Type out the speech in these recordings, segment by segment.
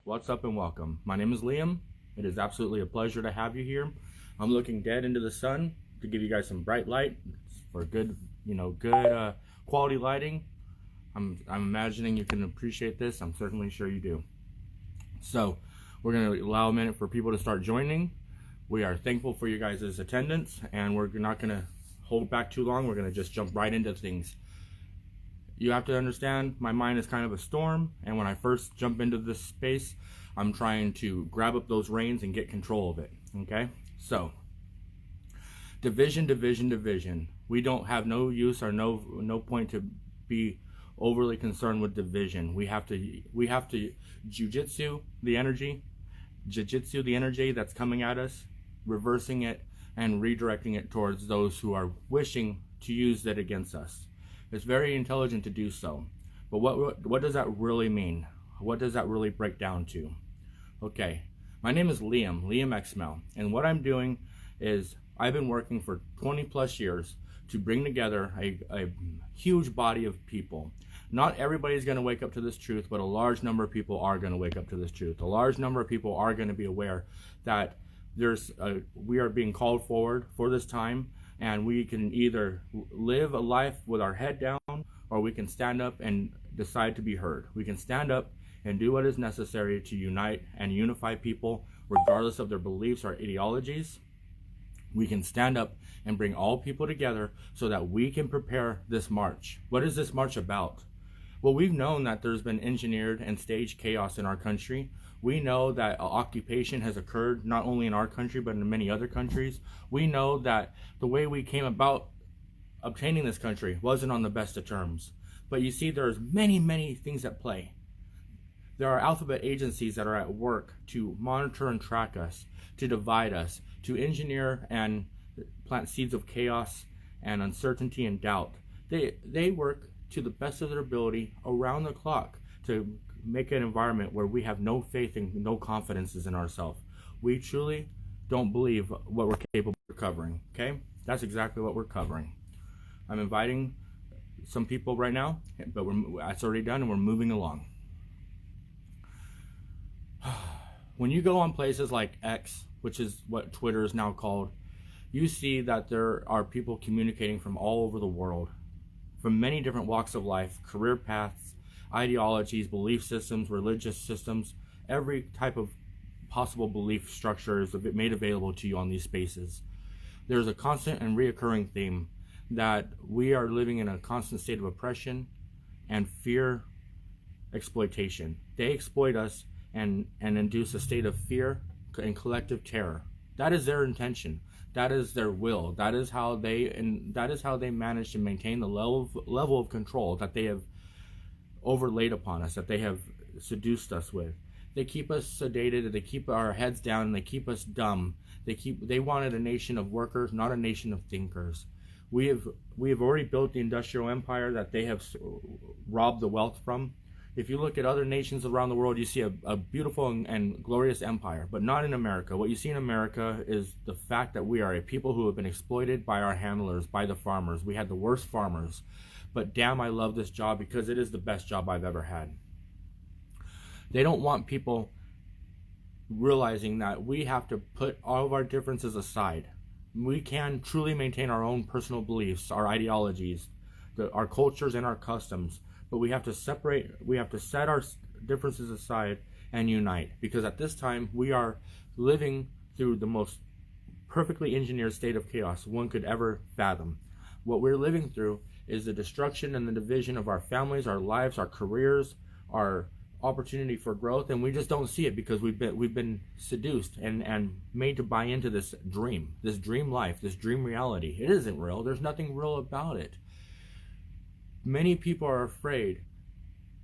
What's up and welcome. My name is Liam. It is absolutely a pleasure to have you here. I'm looking dead into the sun to give you guys some bright light for good, good quality lighting. I'm imagining you can appreciate this. I'm certainly sure you do. So we're going to allow a minute for people to start joining. We are thankful for you guys' attendance, and we're not going to hold back too long. We're going to just jump right into things. You have to understand, my mind is kind of a storm, and when I first jump into this space, I'm trying to grab up those reins and get control of it. Okay? So, division. We don't have no use or no point to be overly concerned with division. We have to jujitsu the energy that's coming at us, reversing it and redirecting it towards those who are wishing to use it against us. It's very intelligent to do so. But what does that really mean? What does that really break down to? Okay, my name is Liam XML, and what I'm doing is I've been working for 20 plus years to bring together a huge body of people. Not everybody's going to wake up to this truth, but a large number of people are going to wake up to this truth. A large number of people are going to be aware that we are being called forward for this time, and we can either live a life with our head down, or we can stand up and decide to be heard. We can stand up and do what is necessary to unite and unify people regardless of their beliefs or ideologies. We can stand up and bring all people together so that we can prepare this march. What is this march about? Well, we've known that there's been engineered and staged chaos in our country. We know that occupation has occurred not only in our country but in many other countries. We know that the way we came about obtaining this country wasn't on the best of terms. But you see, there's many things at play. There are alphabet agencies that are at work to monitor and track us, to divide us, to engineer and plant seeds of chaos and uncertainty and doubt. They work to the best of their ability around the clock to make an environment where we have no faith and no confidences in ourselves. We truly don't believe what we're capable of covering. Okay, that's exactly what we're covering. I'm inviting some people right now, but that's already done, and we're moving along. When you go on places like X, which is what Twitter is now called, you see that there are people communicating from all over the world, from many different walks of life, career paths, ideologies, belief systems, religious systems. Every type of possible belief structure is made available to you on these spaces. There's a constant and reoccurring theme that we are living in a constant state of oppression and fear exploitation. They exploit us and induce a state of fear and collective terror. That is their intention. That is their will. That is how they manage to maintain the level of control that they have overlaid upon us, that they have seduced us with. They keep us sedated, they keep our heads down, and they keep us dumb. They wanted a nation of workers, not a nation of thinkers. We have already built the industrial empire that they have robbed the wealth from. If you look at other nations around the world, you see a beautiful and glorious empire, but not in America. What you see in America is the fact that we are a people who have been exploited by our handlers, by the farmers. We had the worst farmers, but damn, I love this job because it is the best job I've ever had. They don't want people realizing that we have to put all of our differences aside. We can truly maintain our own personal beliefs, our ideologies, our cultures, and our customs. But we have to set our differences aside and unite, because at this time we are living through the most perfectly engineered state of chaos one could ever fathom. What we're living through is the destruction and the division of our families, our lives, our careers, our opportunity for growth, and we just don't see it because we've been seduced and made to buy into this dream life, this dream reality. It isn't real. There's nothing real about it. Many people are afraid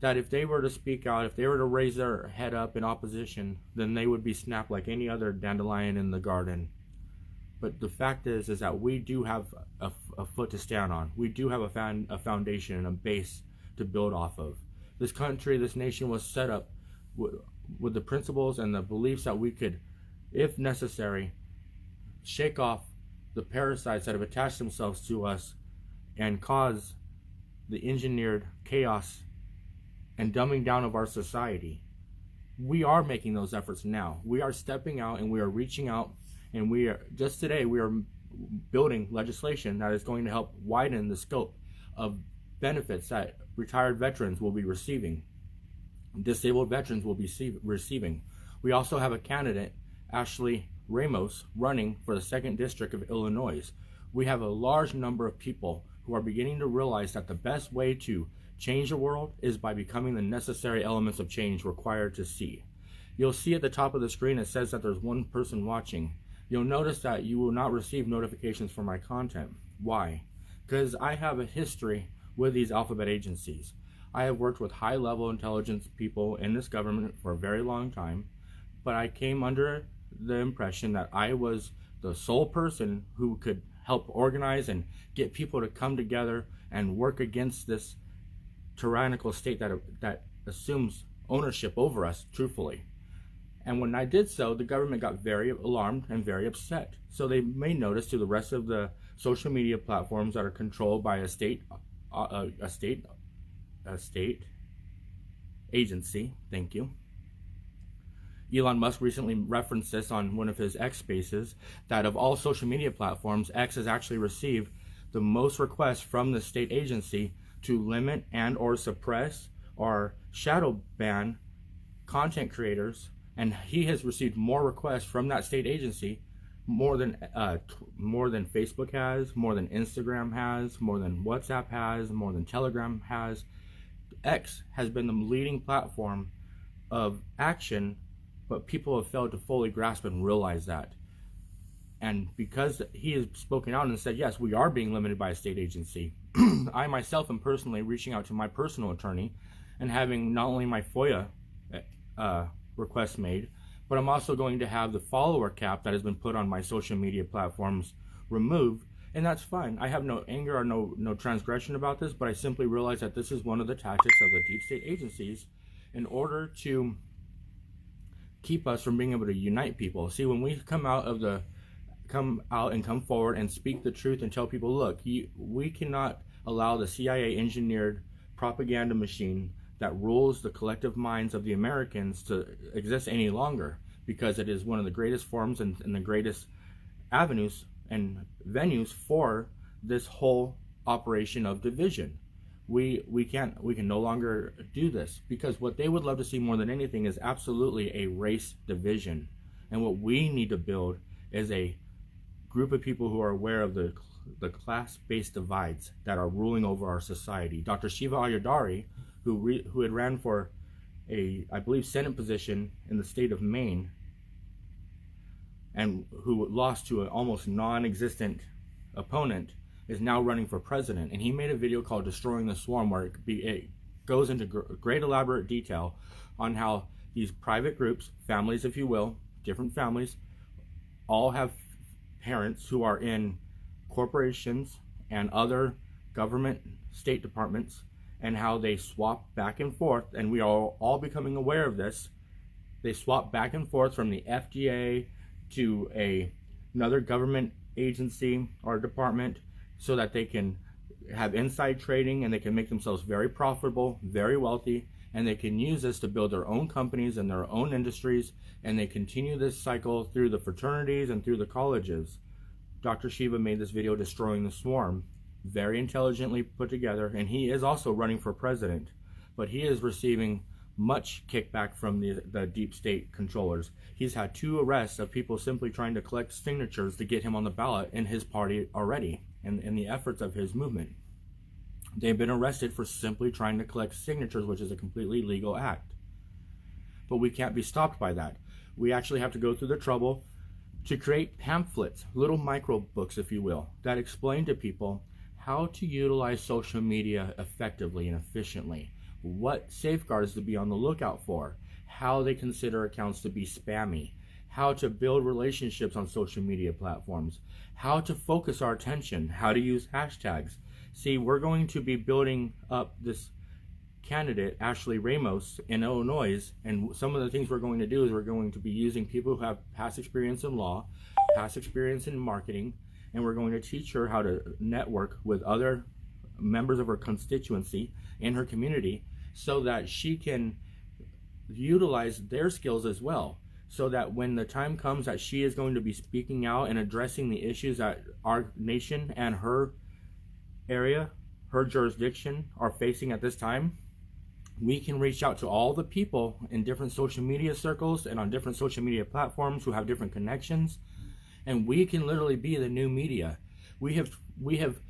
that if they were to speak out, if they were to raise their head up in opposition, then they would be snapped like any other dandelion in the garden. But the fact is that we do have a foot to stand on. We do have a foundation and a base to build off of. This country, this nation was set up with the principles and the beliefs that we could, if necessary, shake off the parasites that have attached themselves to us and cause the engineered chaos and dumbing down of our society. we are making those efforts now. We are stepping out and we are reaching out, and we are just today we are building legislation that is going to help widen the scope of benefits that retired veterans will be receiving, disabled veterans will be receiving. We also have a candidate, Ashley Ramos, running for the 2nd District of Illinois. We have a large number of people who are beginning to realize that the best way to change the world is by becoming the necessary elements of change required to see. You'll see at the top of the screen it says that there's one person watching. You'll notice that you will not receive notifications for my content. Why? Because I have a history with these alphabet agencies. I have worked with high-level intelligence people in this government for a very long time, but I came under the impression that I was the sole person who could help organize and get people to come together and work against this tyrannical state that assumes ownership over us, truthfully. And when I did so, the government got very alarmed and very upset. So they made notice to the rest of the social media platforms that are controlled by a state agency. Thank you. Elon Musk recently referenced this on one of his X spaces, that of all social media platforms, X has actually received the most requests from the state agency to limit and or suppress or shadow ban content creators, and he has received more requests from that state agency, more than Facebook has, more than Instagram has, more than WhatsApp has, more than Telegram has. X has been the leading platform of action, but people have failed to fully grasp and realize that. And because he has spoken out and said, yes, we are being limited by a state agency, I myself am personally reaching out to my personal attorney and having not only my FOIA request made, but I'm also going to have the follower cap that has been put on my social media platforms removed. And that's fine. I have no anger or no transgression about this, but I simply realize that this is one of the tactics of the deep state agencies in order to keep us from being able to unite people. See, when we come out and come forward and speak the truth and tell people, look, we cannot allow the CIA engineered propaganda machine that rules the collective minds of the Americans to exist any longer, because it is one of the greatest forms and the greatest avenues and venues for this whole operation of division. We can no longer do this, because what they would love to see more than anything is absolutely a race division. And what we need to build is a group of people who are aware of the class-based divides that are ruling over our society. Dr. Shiva Ayodhya, who had ran for I believe, Senate position in the state of Maine, and who lost to an almost non-existent opponent, is now running for president. And he made a video called Destroying the Swarm, where it goes into great elaborate detail on how these private groups, families if you will, different families, all have parents who are in corporations and other government state departments, and how they swap back and forth, and we are all becoming aware of this. They swap back and forth from the FDA to another government agency or department, so that they can have inside trading and they can make themselves very profitable, very wealthy, and they can use this to build their own companies and their own industries, and they continue this cycle through the fraternities and through the colleges. Dr. Shiva made this video, Destroying the Swarm, very intelligently put together, and he is also running for president, but he is receiving much kickback from the deep state controllers. He's had 2 arrests of people simply trying to collect signatures to get him on the ballot in his party already, and in the efforts of his movement. They've been arrested for simply trying to collect signatures, which is a completely legal act. But we can't be stopped by that. We actually have to go through the trouble to create pamphlets, little micro books, if you will, that explain to people how to utilize social media effectively and efficiently, what safeguards to be on the lookout for, how they consider accounts to be spammy, how to build relationships on social media platforms, how to focus our attention, how to use hashtags. See, we're going to be building up this candidate, Ashley Ramos, in Illinois, and some of the things we're going to do is we're going to be using people who have past experience in law, past experience in marketing, and we're going to teach her how to network with other members of her constituency in her community, so that she can utilize their skills as well, so that when the time comes that she is going to be speaking out and addressing the issues that our nation and her area, her jurisdiction, are facing at this time, we can reach out to all the people in different social media circles and on different social media platforms who have different connections, and we can literally be the new media. We have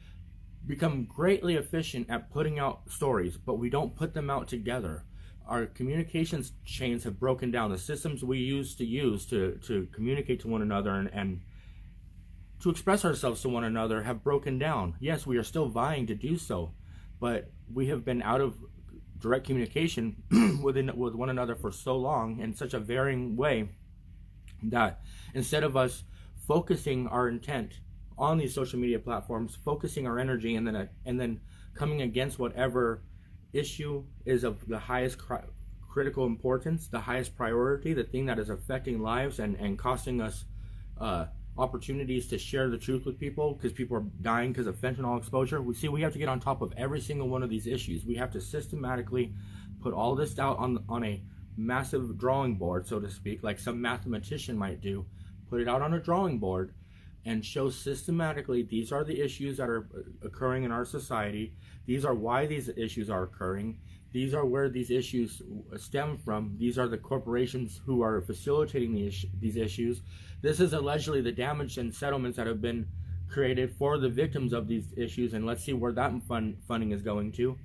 become greatly efficient at putting out stories, but we don't put them out together. Our communications chains have broken down. The systems we used to communicate to one another and to express ourselves to one another have broken down. Yes, we are still vying to do so, but we have been out of direct communication with one another for so long in such a varying way that instead of us focusing our intent on these social media platforms, focusing our energy, and then coming against whatever issue is of the highest critical importance, the highest priority, the thing that is affecting lives and costing us opportunities to share the truth with people, because people are dying because of fentanyl exposure. We have to get on top of every single one of these issues. We have to systematically put all this out on a massive drawing board, so to speak, like some mathematician might do. Put it out on a drawing board and show systematically these are the issues that are occurring in our society. These are why these issues are occurring. These are where these issues stem from. These are the corporations who are facilitating these issues. This is allegedly the damage and settlements that have been created for the victims of these issues, and let's see where that funding is going to.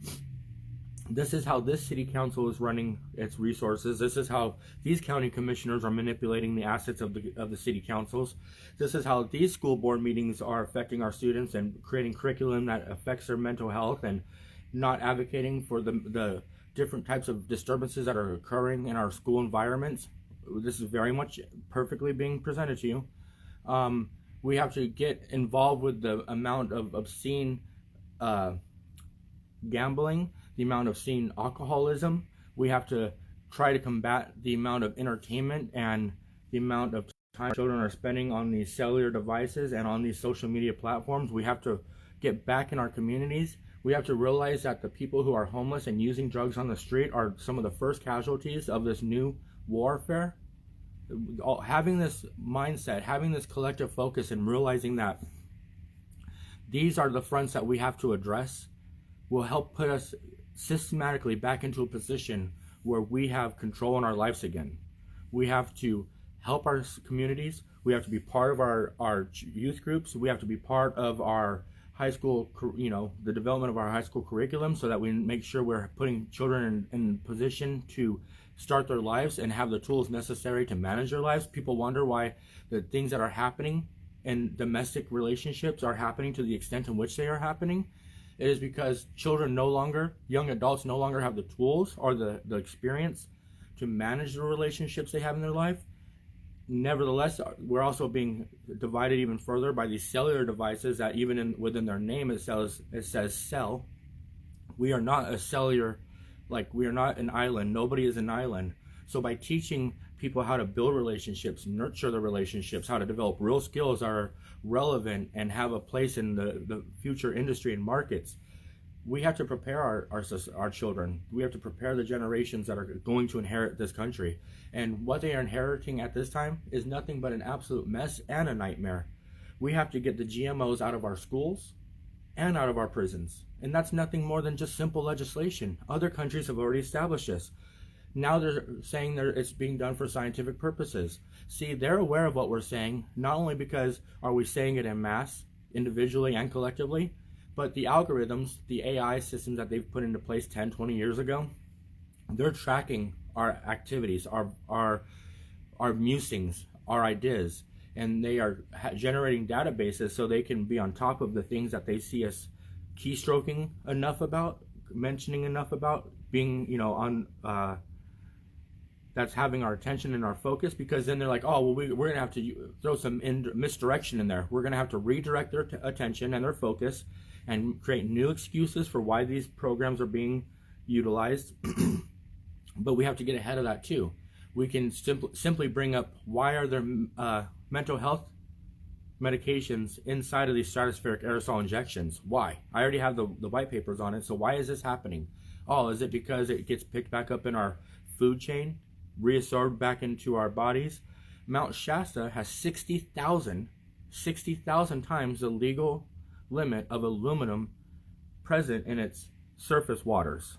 This is how this city council is running its resources. This is how these county commissioners are manipulating the assets of the city councils. This is how these school board meetings are affecting our students and creating curriculum that affects their mental health and not advocating for the different types of disturbances that are occurring in our school environments. This is very much perfectly being presented to you. We have to get involved with the amount of obscene gambling, the amount of obscene alcoholism. We have to try to combat the amount of entertainment and the amount of time children are spending on these cellular devices and on these social media platforms. We have to get back in our communities. We have to realize that the people who are homeless and using drugs on the street are some of the first casualties of this new warfare. Having this mindset, having this collective focus, and realizing that these are the fronts that we have to address will help put us systematically back into a position where we have control in our lives again. We have to help our communities. We have to be part of our youth groups. We have to be part of our high school, the development of our high school curriculum, so that we make sure we're putting children in position to start their lives and have the tools necessary to manage their lives. People wonder why the things that are happening in domestic relationships are happening to the extent in which they are happening. It is because young adults no longer have the tools or the experience to manage the relationships they have in their life. Nevertheless, we're also being divided even further by these cellular devices that even within their name it says cell. We are not a cellular, we are not an island. Nobody is an island. So by teaching people how to build relationships, nurture the relationships, how to develop real skills that are relevant and have a place in the future industry and markets, we have to prepare our children. We have to prepare the generations that are going to inherit this country. And what they are inheriting at this time is nothing but an absolute mess and a nightmare. We have to get the GMOs out of our schools and out of our prisons. And that's nothing more than just simple legislation. Other countries have already established this. Now they're saying it's being done for scientific purposes. See, they're aware of what we're saying, not only because are we saying it en masse, individually and collectively, but the algorithms, the AI systems that they've put into place 10, 20 years ago, they're tracking our activities, our musings, our ideas, and they are generating databases so they can be on top of the things that they see us keystroking enough about, mentioning enough about, being, that's having our attention and our focus, because then they're like, oh, well, we're going to have to throw some misdirection in there. We're going to have to redirect their attention and their focus and create new excuses for why these programs are being utilized. But we have to get ahead of that too. We can simply bring up, why are there mental health medications inside of these stratospheric aerosol injections? Why? I already have the white papers on it, so why is this happening? Oh, is it because it gets picked back up in our food chain reabsorbed back into our bodies. Mount Shasta has 60,000 times the legal limit of aluminum present in its surface waters.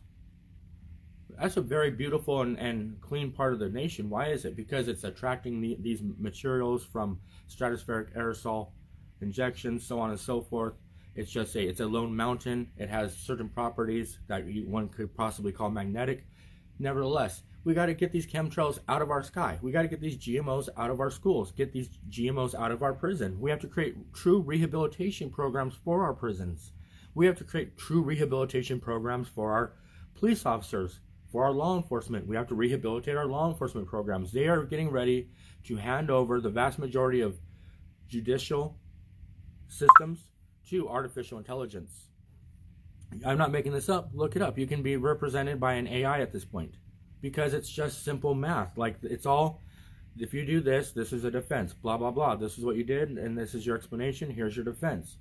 That's a very beautiful and clean part of the nation. Why is it? Because it's attracting these materials from stratospheric aerosol injections, so on and so forth. It's just it's a lone mountain. It has certain properties that one could possibly call magnetic. Nevertheless, we got to get these chemtrails out of our sky. We got to get these GMOs out of our schools, get these GMOs out of our prison. We have to create true rehabilitation programs for our prisons. We have to create true rehabilitation programs for our police officers, for our law enforcement. We have to rehabilitate our law enforcement programs. They are getting ready to hand over the vast majority of judicial systems to artificial intelligence. I'm not making this up. Look it up. You can be represented by an AI at this point because it's just simple math. Like, it's all, if you do this, this is a defense, blah, blah, blah. This is what you did, and this is your explanation. Here's your defense.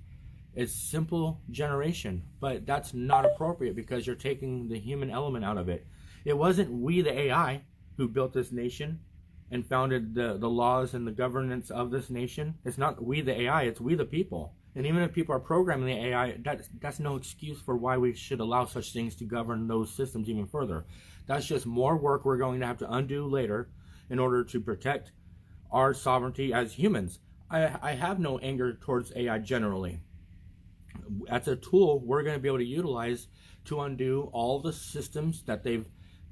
It's simple generation, but that's not appropriate because you're taking the human element out of it. It wasn't we, the AI, who built this nation and founded the laws and the governance of this nation. It's not we, the AI, it's we, the people. And even if people are programming the AI, that's no excuse for why we should allow such things to govern those systems even further. That's just more work we're going to have to undo later in order to protect our sovereignty as humans. I have no anger towards AI generally. That's a tool we're going to be able to utilize to undo all the systems that they've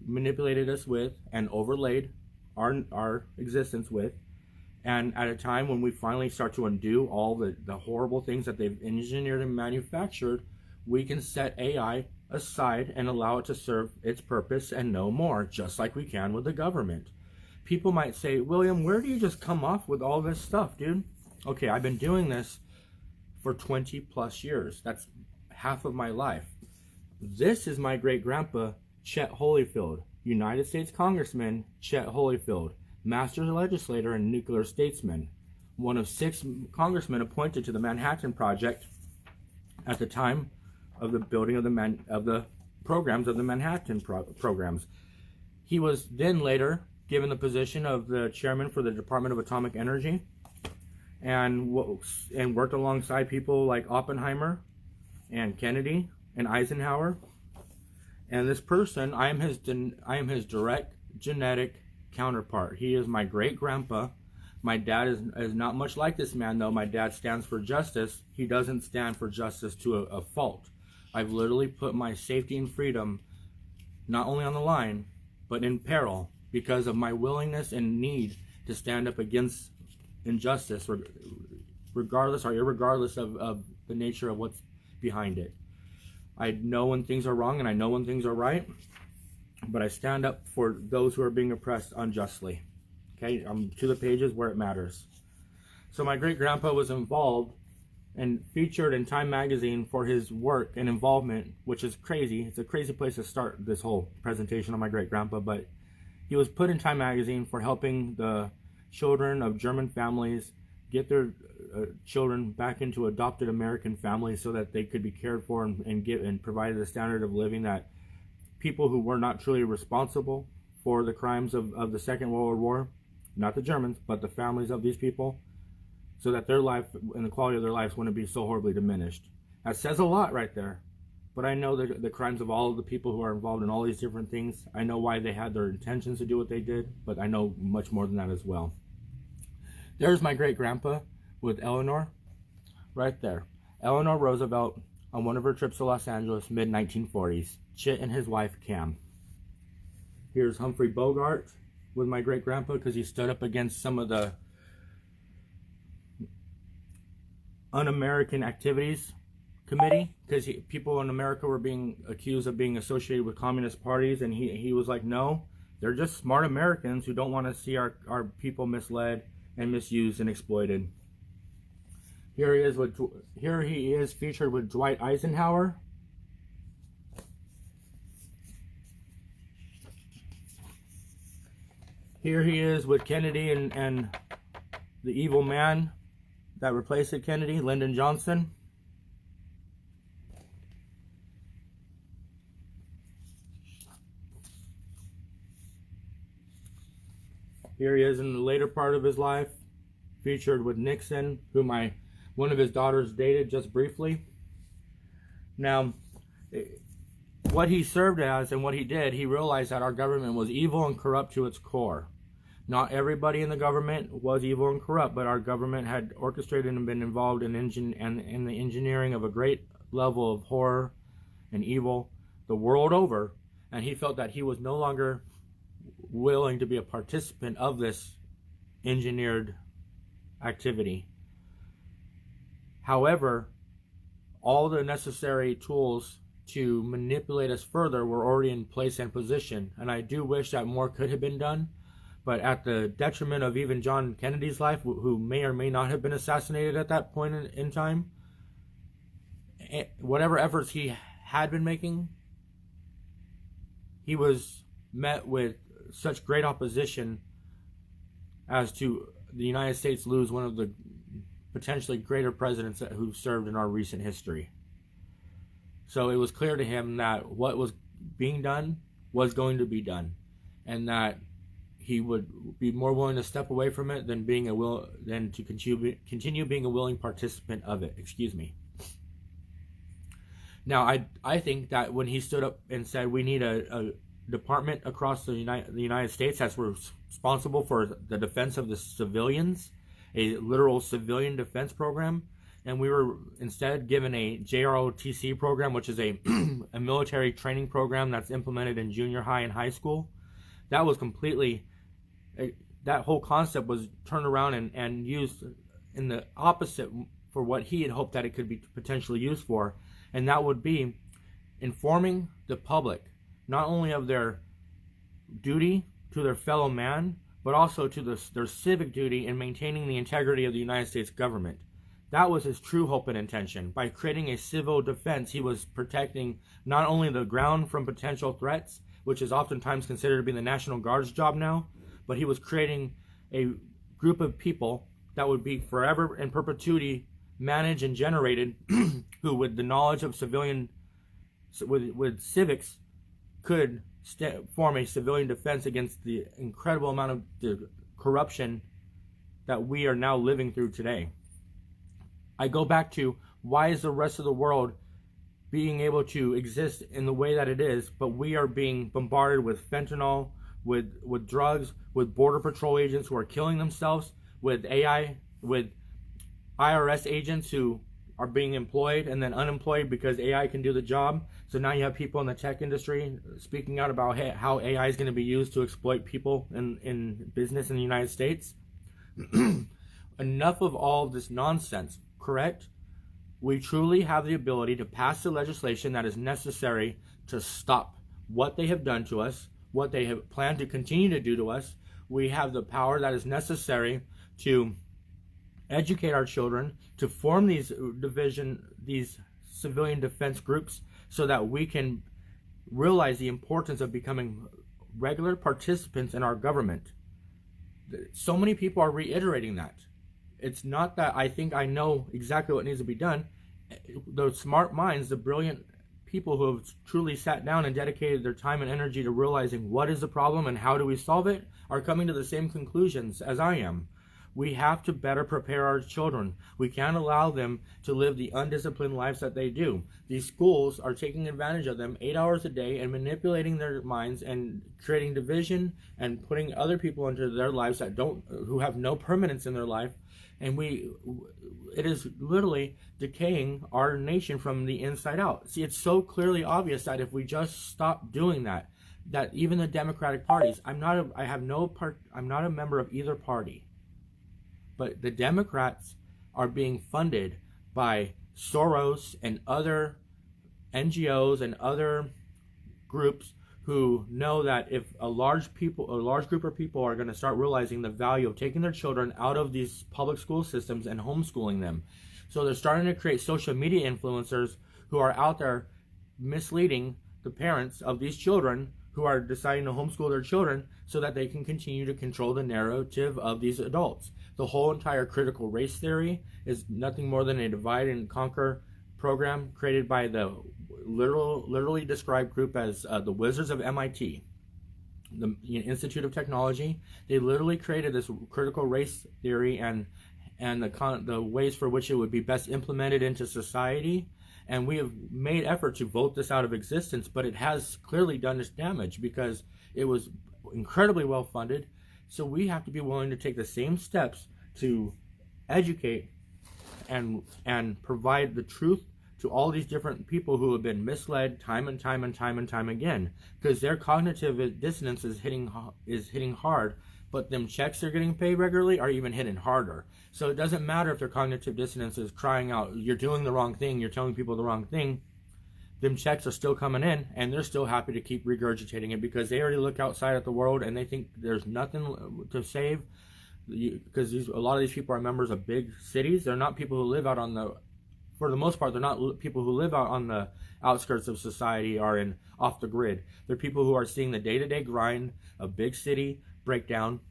manipulated us with and overlaid our existence with. And at a time when we finally start to undo all the horrible things that they've engineered and manufactured, we can set AI aside and allow it to serve its purpose and no more, just like we can with the government. People might say, William, where do you just come off with all this stuff, dude? Okay, I've been doing this for 20 plus years. That's half of my life. This is my great-grandpa, Chet Holyfield, United States Congressman Chet Holyfield, master legislator and nuclear statesman, one of 6 congressmen appointed to the Manhattan Project at the time of the building of the programs of the Manhattan programs. He was then later given the position of the chairman for the Department of Atomic Energy, and worked alongside people like Oppenheimer and Kennedy and Eisenhower. And this person, I am his direct genetic counterpart. He is my great grandpa. My dad is not much like this man, though. My dad stands for justice. He doesn't stand for justice to a fault. I've literally put my safety and freedom not only on the line, but in peril because of my willingness and need to stand up against injustice, regardless or irregardless of the nature of what's behind it. I know when things are wrong and I know when things are right, but I stand up for those who are being oppressed unjustly. Okay, I'm to the pages where it matters. So my great-grandpa was involved and featured in Time magazine for his work and involvement, which is crazy. It's a crazy place to start this whole presentation on my great-grandpa, but he was put in Time magazine for helping the children of German families get their children back into adopted American families so that they could be cared for and provided a standard of living that people who were not truly responsible for the crimes of the Second World War, not the Germans, but the families of these people, so that their life and the quality of their lives wouldn't be so horribly diminished. That says a lot right there. But I know the crimes of all of the people who are involved in all these different things. I know why they had their intentions to do what they did, but I know much more than that as well. There's my great-grandpa with Eleanor, right there. Eleanor Roosevelt on one of her trips to Los Angeles, mid-1940s. Chet and his wife, Cam. Here's Humphrey Bogart with my great-grandpa because he stood up against some of the un-American activities committee, because people in America were being accused of being associated with communist parties, and he was like, no, they're just smart Americans who don't want to see our people misled and misused and exploited. Here he is featured with Dwight Eisenhower. Here he is with Kennedy and the evil man that replaced Kennedy, Lyndon Johnson. Here he is in the later part of his life, featured with Nixon, who one of his daughters dated just briefly. Now, what he served as and what he did, he realized that our government was evil and corrupt to its core. Not everybody in the government was evil and corrupt, but our government had orchestrated and been involved in the engineering of a great level of horror and evil the world over, and he felt that he was no longer willing to be a participant of this engineered activity. However, all the necessary tools to manipulate us further were already in place and position, and I do wish that more could have been done, but at the detriment of even John Kennedy's life, who may or may not have been assassinated at that point in time. Whatever efforts he had been making, he was met with such great opposition as to the United States lose one of the potentially greater presidents who served in our recent history. So it was clear to him that what was being done was going to be done, and that he would be more willing to step away from it than to continue being a willing participant of it. Excuse me. Now, I think that when he stood up and said we need a department across the United States that's responsible for the defense of the civilians, a literal civilian defense program, and we were instead given a JROTC program, which is a military training program that's implemented in junior high and high school, that was completely, that whole concept was turned around and used in the opposite for what he had hoped that it could be potentially used for, and that would be informing the public not only of their duty to their fellow man, but also to their civic duty in maintaining the integrity of the United States government. That was his true hope and intention. By creating a civil defense, he was protecting not only the ground from potential threats, which is oftentimes considered to be the National Guard's job now, but he was creating a group of people that would be forever in perpetuity managed and generated who, with the knowledge of with civics, could form a civilian defense against the incredible amount of the corruption that we are now living through today. I go back to, why is the rest of the world being able to exist in the way that it is, but we are being bombarded with fentanyl, with drugs, with border patrol agents who are killing themselves, with AI, with IRS agents who are being employed and then unemployed because AI can do the job. So now you have people in the tech industry speaking out about how AI is going to be used to exploit people in business in the United States. Enough of all of this nonsense, correct? We truly have the ability to pass the legislation that is necessary to stop what they have done to us, what they have planned to continue to do to us. We have the power that is necessary to educate our children, to form these civilian defense groups, so that we can realize the importance of becoming regular participants in our government. So many people are reiterating that. It's not that I think I know exactly what needs to be done. Those smart minds, the brilliant people who have truly sat down and dedicated their time and energy to realizing what is the problem and how do we solve it, are coming to the same conclusions as I am. We have to better prepare our children. We can't allow them to live the undisciplined lives that they do. These schools are taking advantage of them 8 hours a day and manipulating their minds and creating division and putting other people into their lives who have no permanence in their life. And it is literally decaying our nation from the inside out. See, it's so clearly obvious that if we just stop doing that even the Democratic parties, I'm not a member of either party. But the Democrats are being funded by Soros and other NGOs and other groups who know that if a large group of people are going to start realizing the value of taking their children out of these public school systems and homeschooling them. So they're starting to create social media influencers who are out there misleading the parents of these children who are deciding to homeschool their children so that they can continue to control the narrative of these adults. The whole entire critical race theory is nothing more than a divide and conquer program created by the literally described group as the Wizards of MIT. the Institute of Technology. They literally created this critical race theory and the ways for which it would be best implemented into society. And we have made effort to vote this out of existence, but it has clearly done its damage because it was incredibly well funded. So we have to be willing to take the same steps to educate and provide the truth to all these different people who have been misled time and time and time and time again, because their cognitive dissonance is hitting hard, but them checks they're getting paid regularly are even hitting harder. So it doesn't matter if their cognitive dissonance is crying out, you're doing the wrong thing, you're telling people the wrong thing. Them checks are still coming in, and they're still happy to keep regurgitating it because they already look outside at the world and they think there's nothing to save. Because a lot of these people are members of big cities. They're not people who live out on the, for the most part, they're not people who live out on the outskirts of society or off the grid. They're people who are seeing the day-to-day grind of big city breakdown.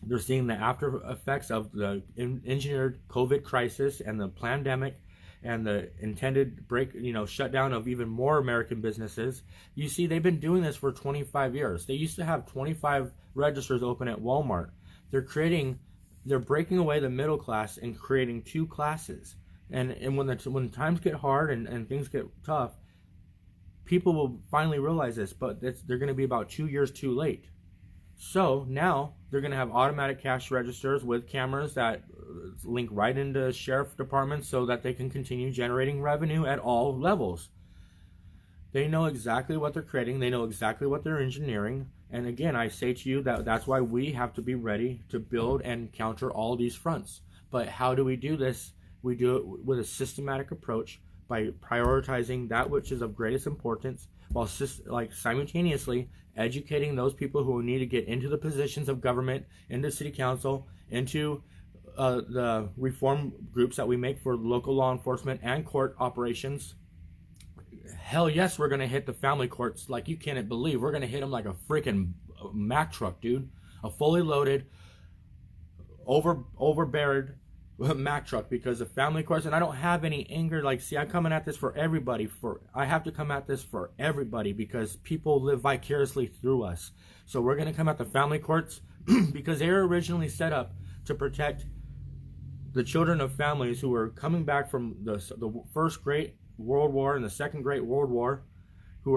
They're seeing the after effects of the engineered COVID crisis and the pandemic and the intended shutdown of even more American businesses. You see, they've been doing this for 25 years. They used to have 25 registers open at Walmart. They're breaking away the middle class and creating two classes. And when times get hard and things get tough, people will finally realize this, but they're going to be about 2 years too late. So now they're going to have automatic cash registers with cameras that link right into sheriff departments so that they can continue generating revenue at all levels. They know exactly what they're creating. They know exactly what they're engineering. And again, I say to you that's why we have to be ready to build and counter all these fronts. But how do we do this? We do it with a systematic approach by prioritizing that which is of greatest importance, while simultaneously educating those people who need to get into the positions of government, into city council, into the reform groups that we make for local law enforcement and court operations. Hell yes, we're going to hit the family courts like you can't believe. We're going to hit them like a freaking Mack truck, dude. A fully loaded, overbeared Mack truck, because the family courts, and I don't have any anger. I'm coming at this for everybody. I have to come at this for everybody because people live vicariously through us. So we're going to come at the family courts because they were originally set up to protect the children of families who were coming back from the First Great World War and the Second Great World War, who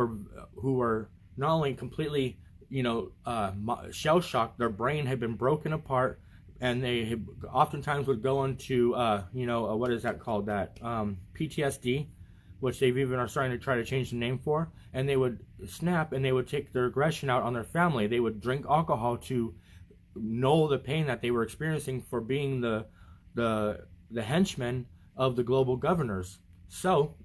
were not only completely, shell shocked, their brain had been broken apart, and they oftentimes would go into, what is that called? PTSD, which they've even are starting to try to change the name for, and they would snap and they would take their aggression out on their family. They would drink alcohol to know the pain that they were experiencing for being the henchmen of the global governors. So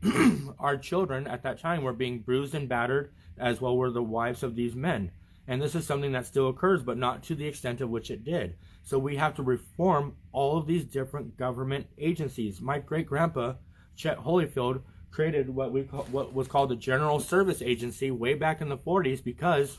our children at that time were being bruised and battered, as well were the wives of these men. And this is something that still occurs, but not to the extent of which it did. So we have to reform all of these different government agencies. My great-grandpa, Chet Holyfield, created what was called the General Service Agency way back in the 40s because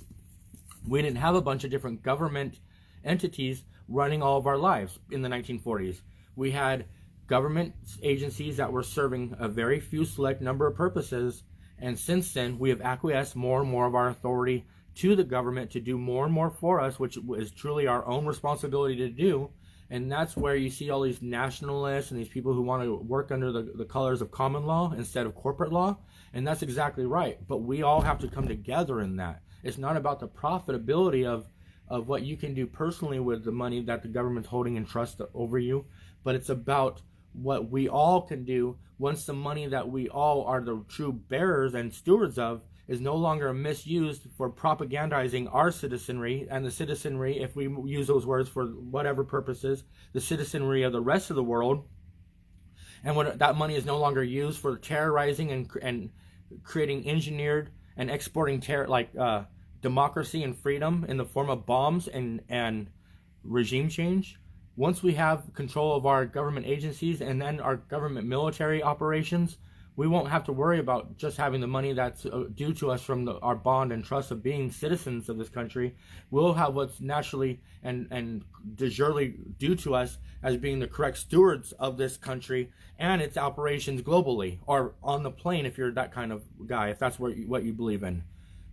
we didn't have a bunch of different government entities running all of our lives in the 1940s. We had government agencies that were serving a very few select number of purposes, and since then we have acquiesced more and more of our authority to the government to do more and more for us, which is truly our own responsibility to do. And that's where you see all these nationalists and these people who want to work under the colors of common law instead of corporate law, and that's exactly right. But we all have to come together in that. It's not about the profitability of what you can do personally with the money that the government's holding in trust over you, but it's about what we all can do once the money that we all are the true bearers and stewards of is no longer misused for propagandizing our citizenry and the citizenry, if we use those words for whatever purposes, the citizenry of the rest of the world. And when that money is no longer used for terrorizing and creating engineered and exporting democracy and freedom in the form of bombs and regime change. Once we have control of our government agencies and then our government military operations, we won't have to worry about just having the money that's due to us from our bond and trust of being citizens of this country. We'll have what's naturally and de jure due to us as being the correct stewards of this country and its operations globally, or on the plane if you're that kind of guy, if that's what you believe in.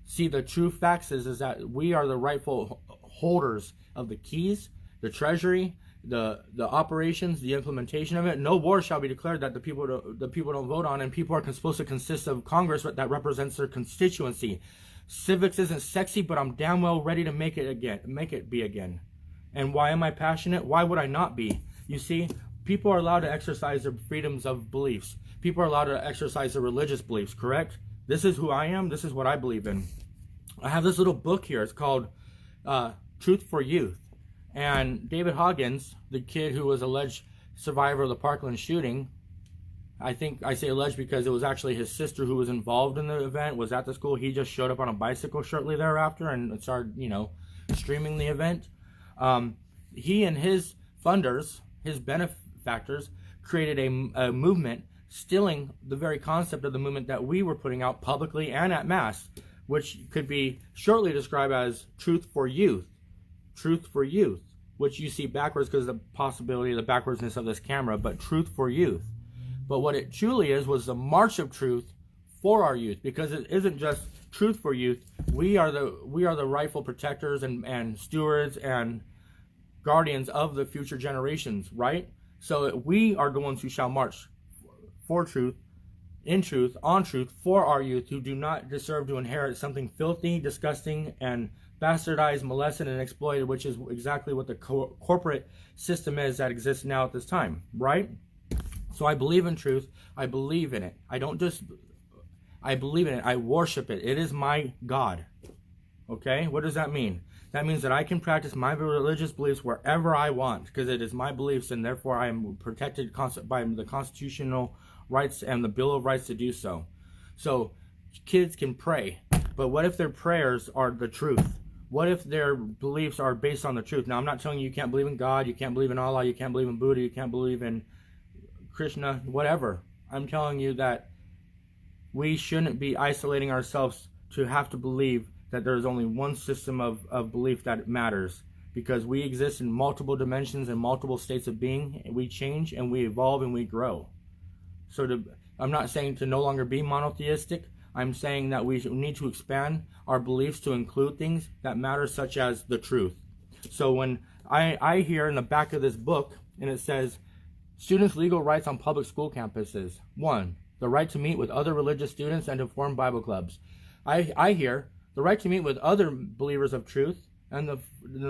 See, the true facts is that we are the rightful holders of the keys, the treasury, the operations, the implementation of it. No war shall be declared that the people don't vote on, and people are supposed to consist of Congress that represents their constituency. Civics isn't sexy, but I'm damn well ready to make it be again. And why am I passionate? Why would I not be? You see, people are allowed to exercise their freedoms of beliefs. People are allowed to exercise their religious beliefs, correct? This is who I am. This is what I believe in. I have this little book here. It's called Truth for Youth. And David Hoggins, the kid who was alleged survivor of the Parkland shooting, I think I say alleged because it was actually his sister who was involved in the event, was at the school. He just showed up on a bicycle shortly thereafter and started, streaming the event. He and his funders, his benefactors, created a movement stealing the very concept of the movement that we were putting out publicly and at mass, which could be shortly described as Truth for Youth. Truth for Youth, which you see backwards because of the possibility of the backwardsness of this camera, but Truth for Youth. But what it truly is was the march of truth for our youth, because it isn't just truth for youth. We are the rightful protectors and stewards and guardians of the future generations, right? So we are the ones who shall march for truth, in truth, on truth, for our youth who do not deserve to inherit something filthy, disgusting, and bastardized, molested, and exploited, which is exactly what the corporate system is that exists now at this time, right? So I believe in truth. I believe in it. I believe in it. I worship it. It is my God. Okay? What does that mean? That means that I can practice my religious beliefs wherever I want, because it is my beliefs, and therefore I am protected by the constitutional rights and the Bill of Rights to do so. So kids can pray, but what if their prayers are the truth? What if their beliefs are based on the truth? Now, I'm not telling you can't believe in God, you can't believe in Allah, you can't believe in Buddha, you can't believe in Krishna, whatever. I'm telling you that we shouldn't be isolating ourselves to have to believe that there is only one system of belief that matters, because we exist in multiple dimensions and multiple states of being, and we change and we evolve and we grow. So I'm not saying to no longer be monotheistic. I'm saying that we need to expand our beliefs to include things that matter, such as the truth. So when I hear in the back of this book, and it says, students' legal rights on public school campuses. 1, the right to meet with other religious students and to form Bible clubs. I hear the right to meet with other believers of truth and the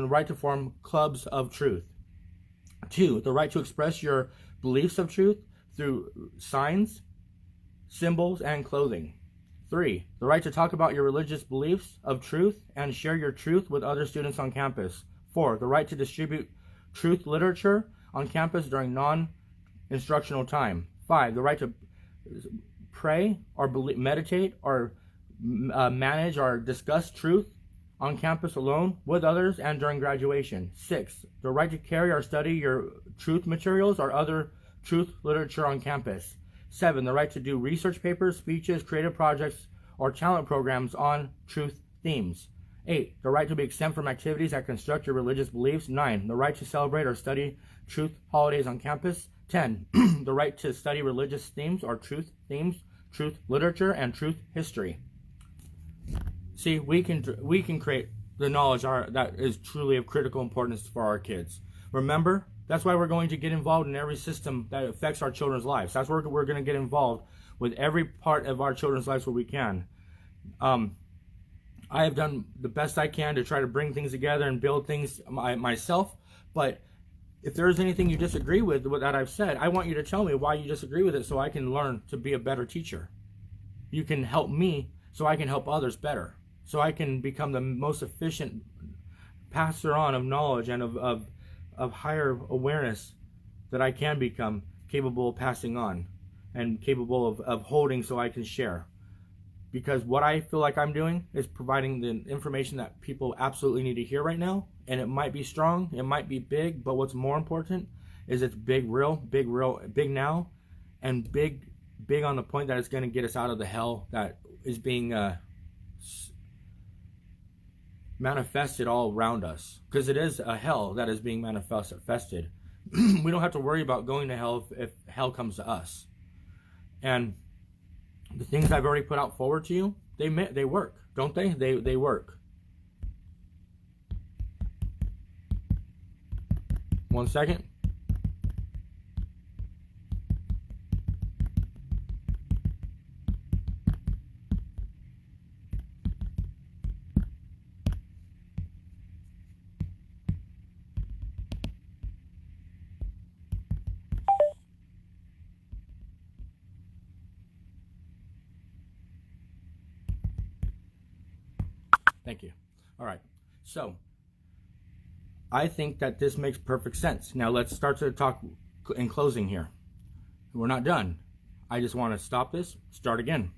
right to form clubs of truth. 2, the right to express your beliefs of truth through signs, symbols, and clothing. 3, the right to talk about your religious beliefs of truth and share your truth with other students on campus. 4, the right to distribute truth literature on campus during non-instructional time. 5, the right to pray or meditate or manage or discuss truth on campus alone with others and during graduation. 6, the right to carry or study your truth materials or other truth literature on campus. 7, the right to do research papers, speeches, creative projects, or talent programs on truth themes. 8, the right to be exempt from activities that construct your religious beliefs. 9, the right to celebrate or study truth holidays on campus. 10, the right to study religious themes or truth themes, truth literature, and truth history. See, we can create the knowledge that is truly of critical importance for our kids. Remember, that's why we're going to get involved in every system that affects our children's lives. That's where we're going to get involved with every part of our children's lives where we can. I have done the best I can to try to bring things together and build things myself, but if there is anything you disagree with what I've said, I want you to tell me why you disagree with it so I can learn to be a better teacher. You can help me so I can help others better, so I can become the most efficient passer on of knowledge and of higher awareness that I can become capable of passing on and capable of holding so I can share. Because what I feel like I'm doing is providing the information that people absolutely need to hear right now. And it might be strong, it might be big, but what's more important is it's big now, and big on the point that it's going to get us out of the hell that is being manifested all around us. Because it is a hell that is being manifested. We don't have to worry about going to hell if hell comes to us. And the things I've already put out forward to you, They work, don't they? They work. 1 second. Thank you. All right. So I think that this makes perfect sense. Now let's start to talk in closing here. We're not done. I just want to stop this, start again.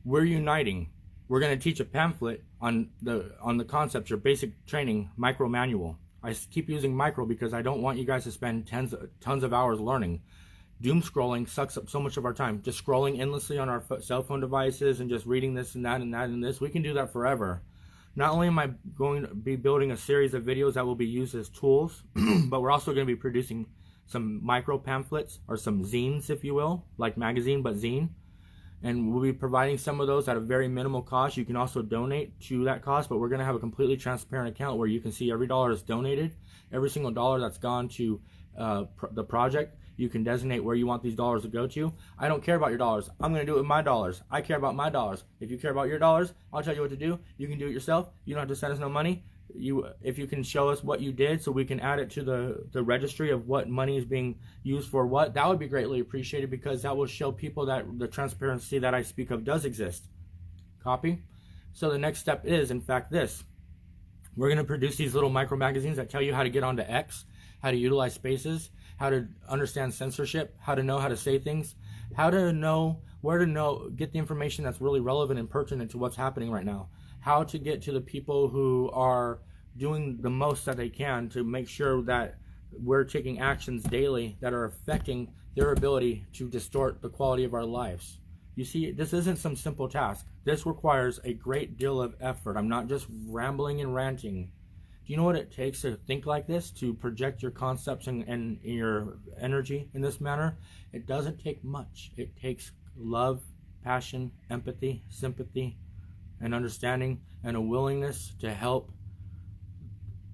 We're uniting. We're going to teach a pamphlet on the concept, your basic training micro manual. I keep using micro because I don't want you guys to spend tons of hours learning. Doom scrolling sucks up so much of our time. Just scrolling endlessly on our cell phone devices and just reading this and that and that and this. We can do that forever. Not only am I going to be building a series of videos that will be used as tools, but we're also going to be producing some micro pamphlets, or some zines, if you will, like magazine, but zine. And we'll be providing some of those at a very minimal cost. You can also donate to that cost, but we're going to have a completely transparent account where you can see every dollar is donated. Every single dollar that's gone to the project, you can designate where you want these dollars to go to. I don't care about your dollars. I'm going to do it with my dollars. I care about my dollars. If you care about your dollars, I'll tell you what to do. You can do it yourself. You don't have to send us no money. If you can show us what you did so we can add it to the registry of what money is being used for what, that would be greatly appreciated, because that will show people that the transparency that I speak of does exist. Copy? So the next step is, in fact, this. We're going to produce these little micro magazines that tell you how to get onto X, how to utilize spaces, how to understand censorship, how to know how to say things, how to know where to get the information that's really relevant and pertinent to what's happening right now, how to get to the people who are doing the most that they can to make sure that we're taking actions daily that are affecting their ability to distort the quality of our lives. You see, this isn't some simple task. This requires a great deal of effort. I'm not just rambling and ranting. Do you know what it takes to think like this, to project your concepts and your energy in this manner? It doesn't take much. It takes love, passion, empathy, sympathy, and understanding, and a willingness to help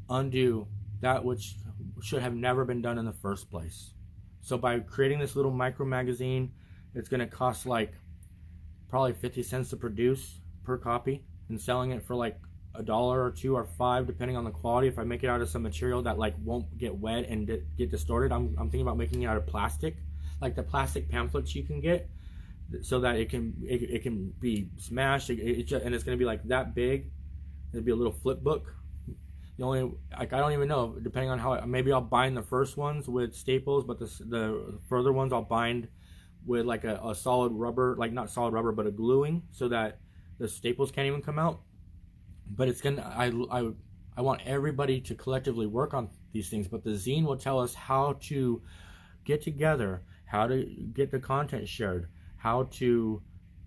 undo that which should have never been done in the first place. So by creating this little micro magazine, it's going to cost like probably 50 cents to produce per copy, and selling it for like $1 or $2 or $5 depending on the quality. If I make it out of some material that like won't get wet and get distorted, I'm thinking about making it out of plastic, like the plastic pamphlets you can get, so that it can be smashed, and it's going to be like that big. It'll be a little flip book. The only, like, I don't even know, depending on how, maybe I'll bind the first ones with staples, but the further ones I'll bind with like a solid rubber, like not solid rubber, but a gluing, so that the staples can't even come out. But it's gonna, I want everybody to collectively work on these things, but the zine will tell us how to get together, how to get the content shared, how to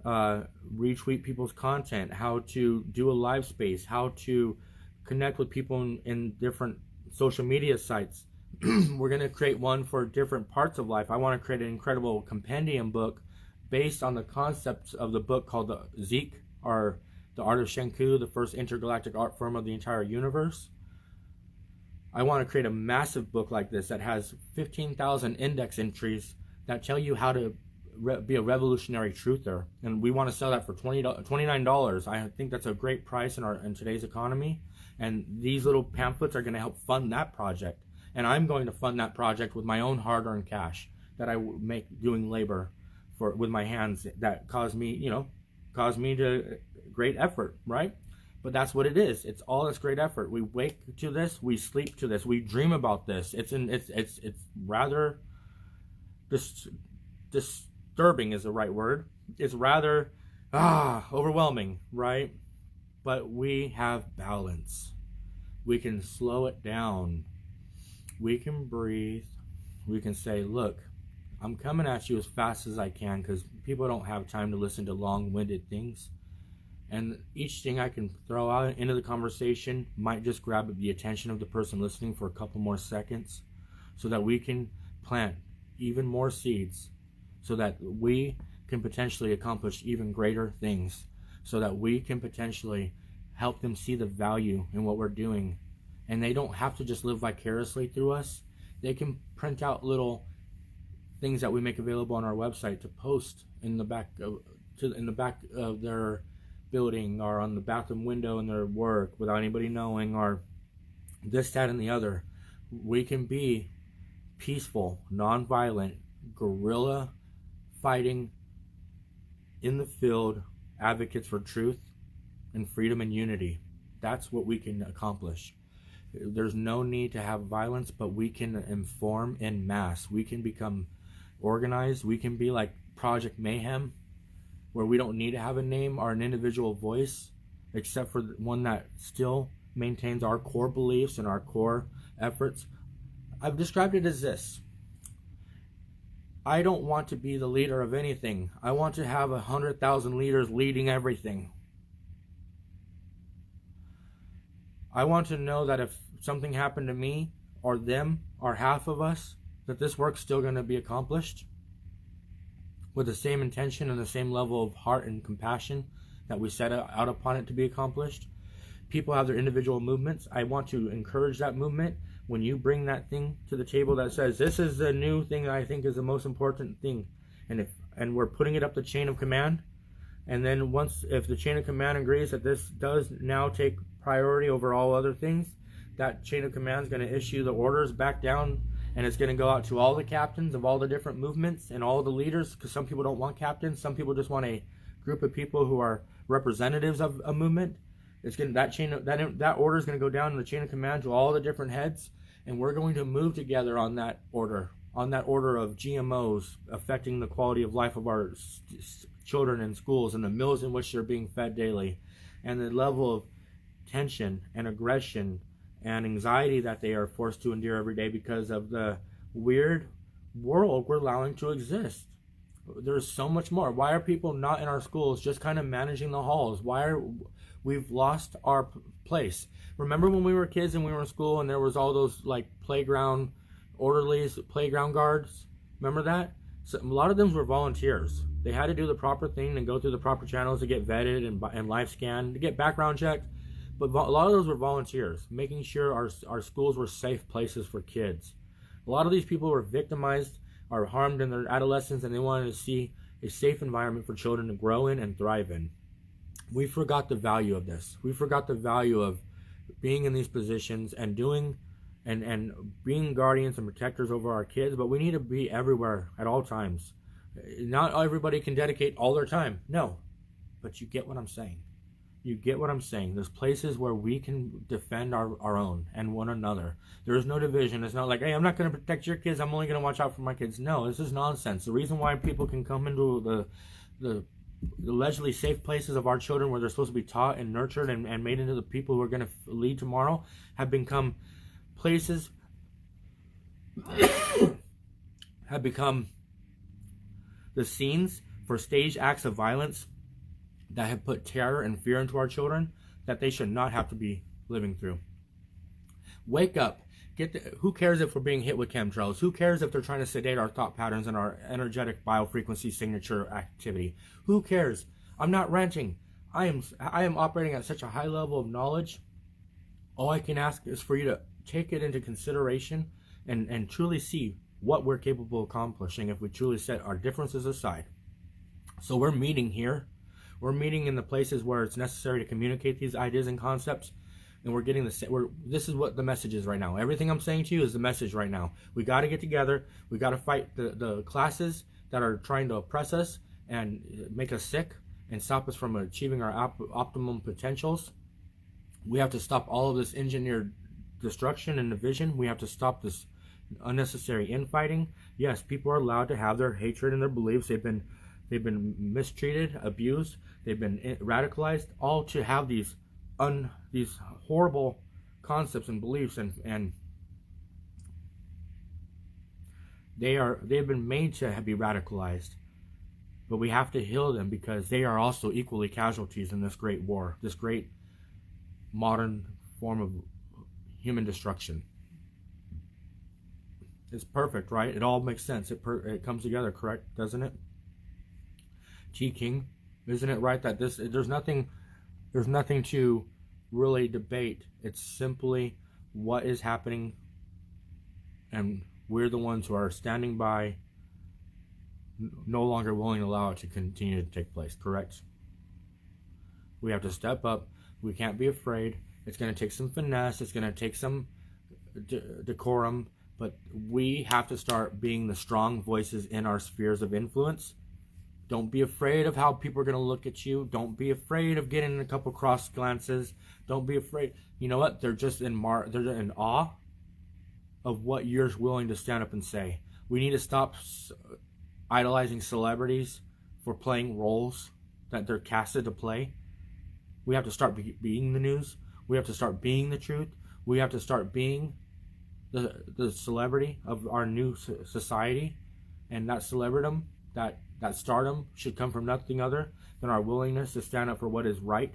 retweet people's content, how to do a live space, how to connect with people in different social media sites. We're going to create one for different parts of life. I want to create an incredible compendium book based on the concepts of the book called the Zeke, or The Art of Shenku, the first intergalactic art form of the entire universe. I want to create a massive book like this that has 15,000 index entries that tell you how to be a revolutionary truther, and we want to sell that for $29. I think that's a great price in today's economy, and these little pamphlets are going to help fund that project, and I'm going to fund that project with my own hard-earned cash that I make doing labor with my hands that caused me to great effort, right? But that's what it is. It's all this great effort. We wake to this, we sleep to this, we dream about this. It's rather disturbing is the right word. It's rather overwhelming, right? But we have balance. We can slow it down. We can breathe. We can say, look, I'm coming at you as fast as I can, because people don't have time to listen to long-winded things. And each thing I can throw out into the conversation might just grab the attention of the person listening for a couple more seconds, so that we can plant even more seeds, so that we can potentially accomplish even greater things, so that we can potentially help them see the value in what we're doing. And they don't have to just live vicariously through us. They can print out little things that we make available on our website to post in the back of their building, or on the bathroom window in their work without anybody knowing, or this, that, and the other. We can be peaceful, non-violent, guerrilla fighting in the field advocates for truth and freedom and unity. That's what we can accomplish. There's no need to have violence, but we can inform en masse. We can become organized. We can be like Project Mayhem, where we don't need to have a name or an individual voice, except for one that still maintains our core beliefs and our core efforts. I've described it as this: I don't want to be the leader of anything. I want to have 100,000 leaders leading everything. I want to know that if something happened to me or them or half of us, that this work's still going to be accomplished with the same intention and the same level of heart and compassion that we set out upon it to be accomplished. People have their individual movements. I want to encourage that movement. When you bring that thing to the table that says, this is the new thing that I think is the most important thing, and we're putting it up the chain of command, and then if the chain of command agrees that this does now take priority over all other things, that chain of command is going to issue the orders back down, and it's going to go out to all the captains of all the different movements and all the leaders, because some people don't want captains. Some people just want a group of people who are representatives of a movement. That order is going to go down in the chain of command to all the different heads, and we're going to move together on that order of GMOs affecting the quality of life of our children in schools and the meals in which they're being fed daily, and the level of tension and aggression and anxiety that they are forced to endure every day because of the weird world we're allowing to exist. There's so much more. Why are people not in our schools just kind of managing the halls? We've lost our place. Remember when we were kids and we were in school and there was all those like playground orderlies, playground guards? Remember that? So a lot of them were volunteers. They had to do the proper thing and go through the proper channels to get vetted and life scanned, to get background checked. But a lot of those were volunteers, making sure our schools were safe places for kids. A lot of these people were victimized or harmed in their adolescence, and they wanted to see a safe environment for children to grow in and thrive in. We forgot the value of this. We forgot the value of being in these positions and doing and being guardians and protectors over our kids, but we need to be everywhere at all times. Not everybody can dedicate all their time. No. But you get what I'm saying. You get what I'm saying. There's places where we can defend our own and one another. There is no division. It's not like, hey, I'm not going to protect your kids. I'm only going to watch out for my kids. No, this is nonsense. The reason why people can come into the allegedly safe places of our children where they're supposed to be taught and nurtured and made into the people who are going to lead tomorrow have become places have become the scenes for staged acts of violence that have put terror and fear into our children that they should not have to be living through. Wake up. Who cares if we're being hit with chemtrails? Who cares if they're trying to sedate our thought patterns and our energetic biofrequency signature activity? Who cares? I'm not ranting. I am operating at such a high level of knowledge. All I can ask is for you to take it into consideration and truly see what we're capable of accomplishing if we truly set our differences aside. So we're meeting here. We're meeting in the places where it's necessary to communicate these ideas and concepts, and we're getting this is what the message is right now. Everything I'm saying to you is the message right now. We got to get together. We got to fight the classes that are trying to oppress us and make us sick and stop us from achieving our optimum potentials. We have to stop all of this engineered destruction and division. We have to stop this unnecessary infighting. Yes, people are allowed to have their hatred and their beliefs. They've been mistreated, abused, they've been radicalized, all to have these horrible concepts and beliefs, and they've been made to be radicalized. But we have to heal them because they are also equally casualties in this great war, this great modern form of human destruction. It's perfect, right? It all makes sense. It comes together, correct? Doesn't it? T King, isn't it right that there's nothing to really debate. It's simply what is happening, and we're the ones who are standing by, no longer willing to allow it to continue to take place, correct? We have to step up. We can't be afraid. It's going to take some finesse. It's going to take some decorum, but we have to start being the strong voices in our spheres of influence. Don't be afraid of how people are going to look at you. Don't be afraid of getting a couple cross glances. Don't be afraid. You know what? They're just they're in awe of what you're willing to stand up and say. We need to stop idolizing celebrities for playing roles that they're casted to play. We have to start being the news. We have to start being the truth. We have to start being the celebrity of our new society. And that celebridom, that stardom should come from nothing other than our willingness to stand up for what is right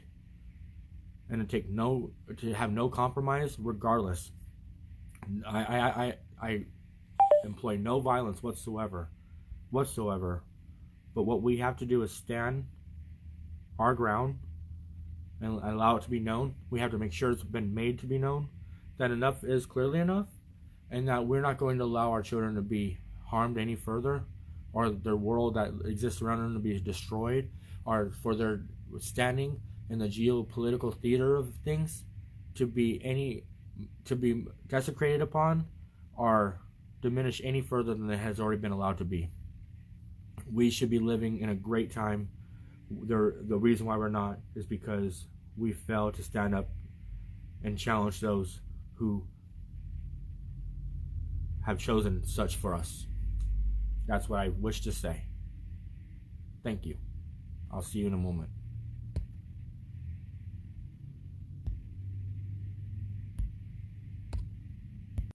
and to have no compromise regardless. I employ no violence whatsoever. But what we have to do is stand our ground and allow it to be known. We have to make sure it's been made to be known, that enough is clearly enough, and that we're not going to allow our children to be harmed any further, or their world that exists around them to be destroyed, or for their standing in the geopolitical theater of things to be desecrated upon or diminish any further than it has already been allowed to be. We should be living in a great time. The reason why we're not is because we fail to stand up and challenge those who have chosen such for us. That's what I wish to say. Thank you. I'll see you in a moment.